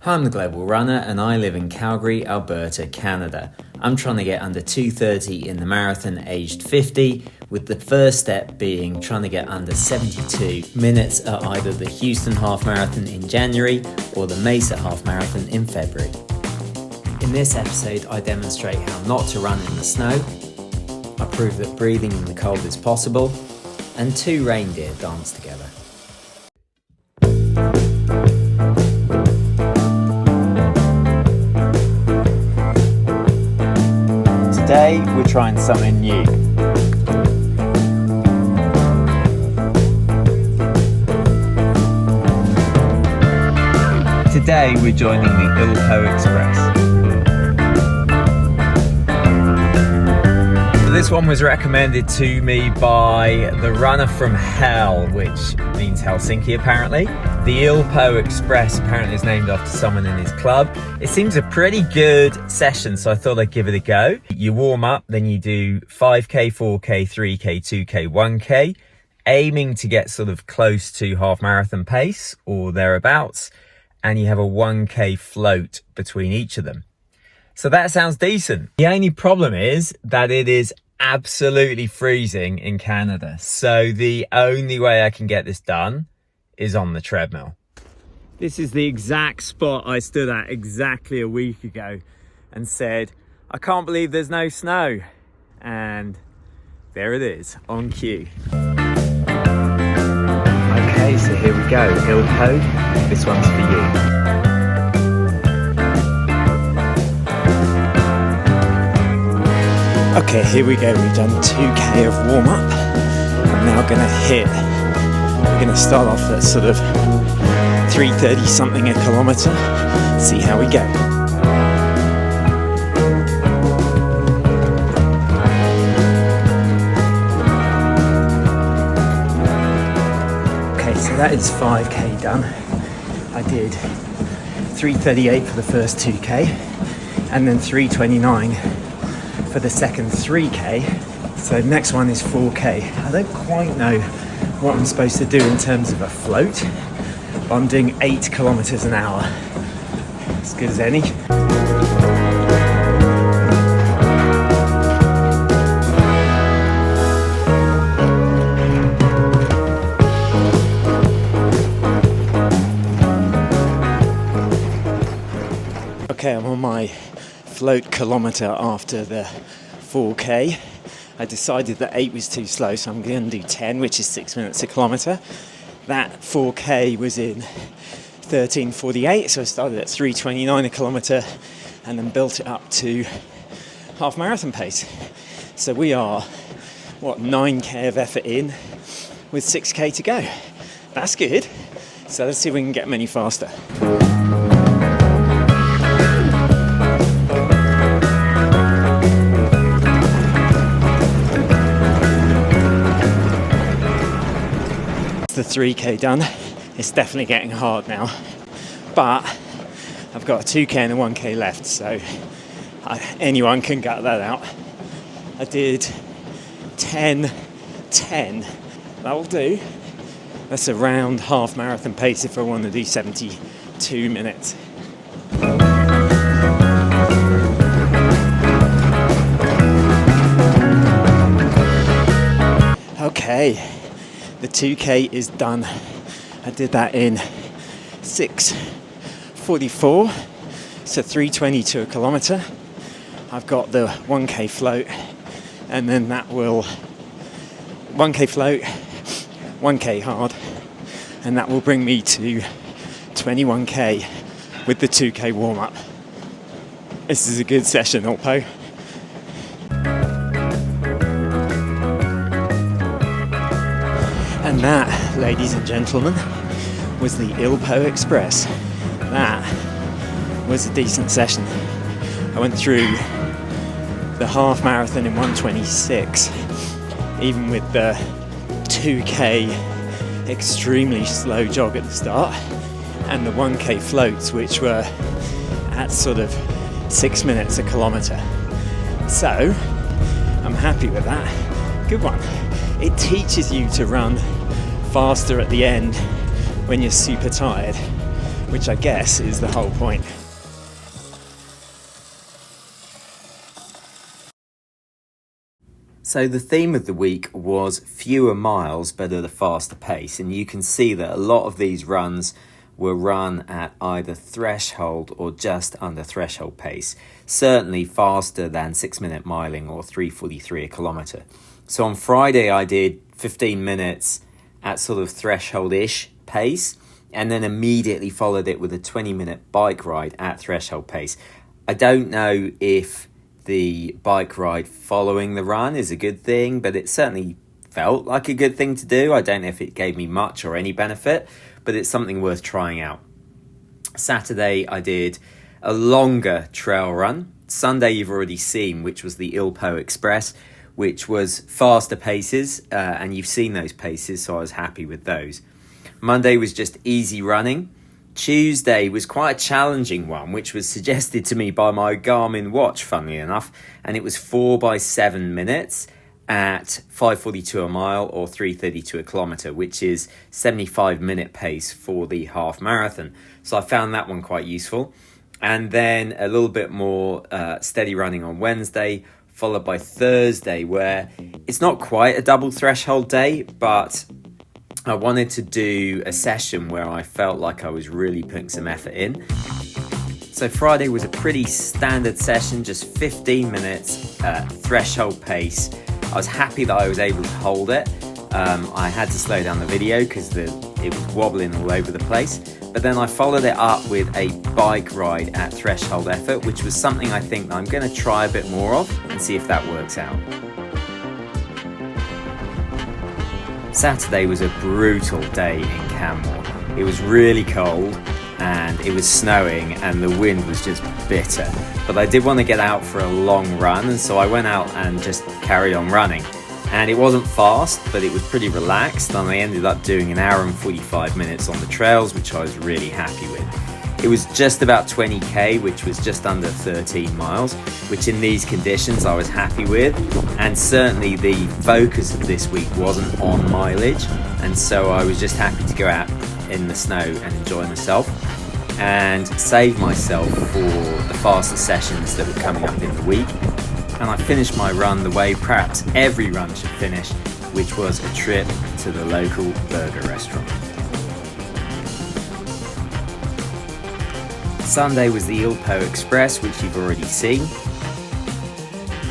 Hi, I'm the Global Runner and I live in Calgary, Alberta, Canada. I'm trying to get under 2:30 in the marathon aged 50, with the first step being trying to get under 72 minutes at either the Houston Half Marathon in January or the Mesa Half Marathon in February. In this episode, I demonstrate how not to run in the snow, I prove that breathing in the cold is possible, and two reindeer dance together. Today we're trying something new. Today we're joining the Ilpo Express. This one was recommended to me by the runner from hell, which means Helsinki apparently. The Ilpo Express apparently is named after someone in his club. It seems a pretty good session, so I thought I'd give it a go. You warm up, then you do 5k, 4k, 3k, 2k, 1k, aiming to get sort of close to half marathon pace or thereabouts, and you have a 1k float between each of them. So that sounds decent. The only problem is that it is absolutely freezing in Canada. So the only way I can get this done is on the treadmill. This is the exact spot I stood at exactly a week ago and said, I can't believe there's no snow. And there it is, on cue. Okay, so here we go, Ilpo, this one's for you. Okay, here we go. We've done 2k of warm-up. I'm now going to we're going to start off at sort of 3:30 something a kilometre, see how we go. Okay, so that is 5k done. I did 3:38 for the first 2k and then 3:29 for the second 3k. So next one is 4k. I don't quite know what I'm supposed to do in terms of a float, but I'm doing 8 kilometers an hour. As good as any. Okay, I'm on my float kilometer after the 4k. I decided that 8 was too slow, so I'm going to do 10, which is 6 minutes a kilometre. That 4k was in 13:48, so I started at 3:29 a kilometre and then built it up to half marathon pace. So we are, 9k of effort in with 6k to go. That's good. So let's see if we can get them any faster. The 3k done. It's definitely getting hard now, but I've got a 2k and a 1k left, so anyone can gut that out. I did 10:10. That'll do. That's around half marathon pace if I want to do 72 minutes. Okay. The 2k is done. I did that in 6:44, so 3:22 a kilometre. I've got the 1k float, and then that will 1k float, 1k hard, and that will bring me to 21k with the 2k warm-up. This is a good session, Ilpo. And that, ladies and gentlemen, was the Ilpo Express. That was a decent session. I went through the half marathon in 1:26, even with the 2k extremely slow jog at the start, and the 1k floats, which were at sort of 6 minutes a kilometre. So, I'm happy with that. Good one. It teaches you to run faster at the end when you're super tired, which I guess is the whole point. So the theme of the week was fewer miles but at a faster pace, and you can see that a lot of these runs were run at either threshold or just under threshold pace, certainly faster than 6-minute miling or 3:43 a kilometre. So on Friday I did 15 minutes at sort of threshold-ish pace, and then immediately followed it with a 20-minute bike ride at threshold pace. I don't know if the bike ride following the run is a good thing, but it certainly felt like a good thing to do. I don't know if it gave me much or any benefit, but it's something worth trying out. Saturday I did a longer trail run. Sunday you've already seen, which was the Ilpo Express, which was faster paces, and you've seen those paces, so I was happy with those. Monday was just easy running. Tuesday was quite a challenging one, which was suggested to me by my Garmin watch, funnily enough, and it was 4 by 7 minutes at 5:42 a mile or 3:32 a kilometre, which is 75-minute pace for the half marathon. So I found that one quite useful. And then a little bit more steady running on Wednesday, followed by Thursday, where it's not quite a double threshold day, but I wanted to do a session where I felt like I was really putting some effort in. So Friday was a pretty standard session, just 15 minutes threshold pace. I was happy that I was able to hold it. I had to slow down the video because it was wobbling all over the place. But then I followed it up with a bike ride at threshold effort, which was something I think that I'm going to try a bit more of and see if that works out. Saturday was a brutal day in Canmore. It was really cold and it was snowing and the wind was just bitter. But I did want to get out for a long run, and so I went out and just carried on running. And it wasn't fast, but it was pretty relaxed, and I ended up doing an hour and 45 minutes on the trails, which I was really happy with. It was just about 20k, which was just under 13 miles, which in these conditions I was happy with. And certainly the focus of this week wasn't on mileage, and so I was just happy to go out in the snow and enjoy myself and save myself for the faster sessions that were coming up in the week. And I finished my run the way perhaps every run should finish, which was a trip to the local burger restaurant. Sunday was the Ilpo Express, which you've already seen.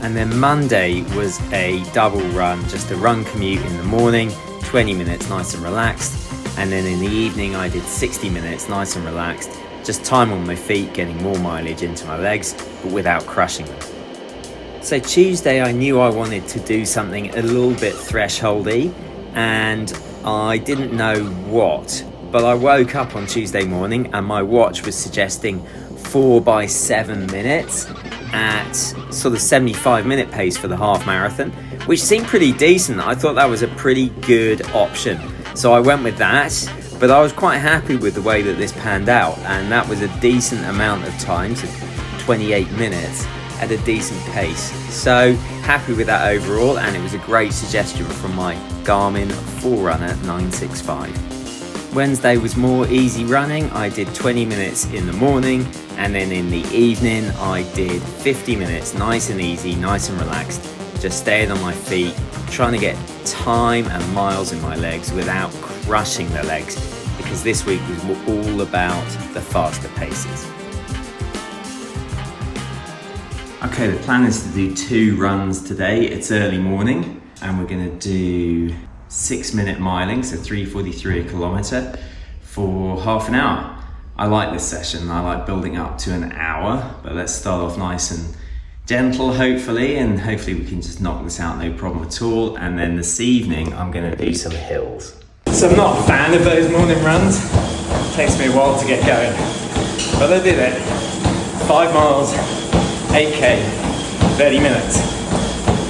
And then Monday was a double run, just a run commute in the morning, 20 minutes nice and relaxed. And then in the evening I did 60 minutes nice and relaxed, just time on my feet, getting more mileage into my legs, but without crushing them. So Tuesday I knew I wanted to do something a little bit thresholdy, and I didn't know what. But I woke up on Tuesday morning and my watch was suggesting 4 by 7 minutes at sort of 75-minute pace for the half marathon, which seemed pretty decent. I thought that was a pretty good option. So I went with that, but I was quite happy with the way that this panned out, and that was a decent amount of time, so 28 minutes at a decent pace. So happy with that overall, and it was a great suggestion from my Garmin Forerunner 965. Wednesday was more easy running. I did 20 minutes in the morning, and then in the evening I did 50 minutes, nice and easy, nice and relaxed, just staying on my feet, trying to get time and miles in my legs without crushing the legs, because this week was all about the faster paces. Okay, the plan is to do 2 runs today. It's early morning and we're going to do 6-minute miling, so 3:43 a kilometre for half an hour. I like this session. I like building up to an hour, but let's start off nice and gentle, hopefully, and hopefully we can just knock this out no problem at all. And then this evening I'm going to do some hills. So I'm not a fan of those morning runs. It takes me a while to get going, but I did it. 5 miles, 8k, 30 minutes.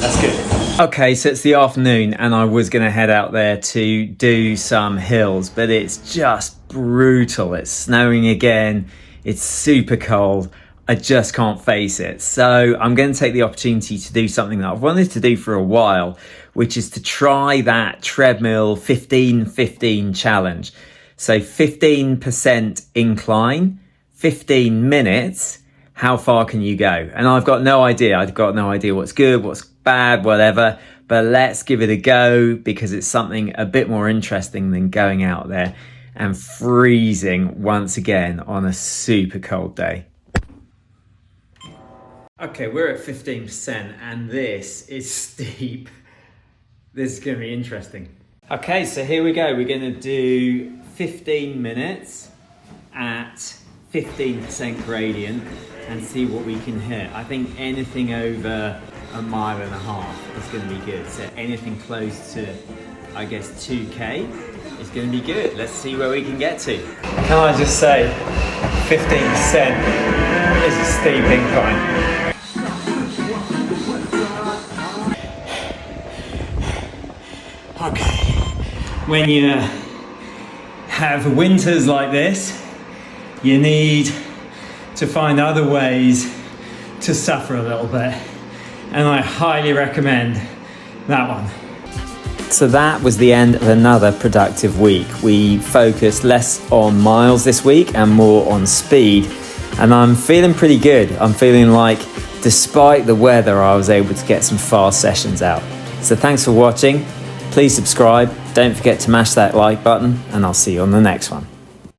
That's good. Okay, so it's the afternoon and I was going to head out there to do some hills, but it's just brutal. It's snowing again. It's super cold. I just can't face it. So I'm going to take the opportunity to do something that I've wanted to do for a while, which is to try that treadmill 15-15 challenge. So 15% incline, 15 minutes. How far can you go? And I've got no idea. I've got no idea what's good, what's bad, whatever. But let's give it a go because it's something a bit more interesting than going out there and freezing once again on a super cold day. Okay, we're at 15% and this is steep. This is going to be interesting. Okay, so here we go. We're going to do 15 minutes at 15% gradient and see what we can hit. I think anything over 1.5 miles is going to be good. So anything close to, I guess, 2K is going to be good. Let's see where we can get to. Can I just say, 15% is a steep incline. Okay, when you have winters like this, you need to find other ways to suffer a little bit, and I highly recommend that one. So that was the end of another productive week. We focused less on miles this week and more on speed, and I'm feeling pretty good. I'm feeling like despite the weather, I was able to get some fast sessions out. So thanks for watching. Please subscribe, don't forget to mash that like button, and I'll see you on the next one.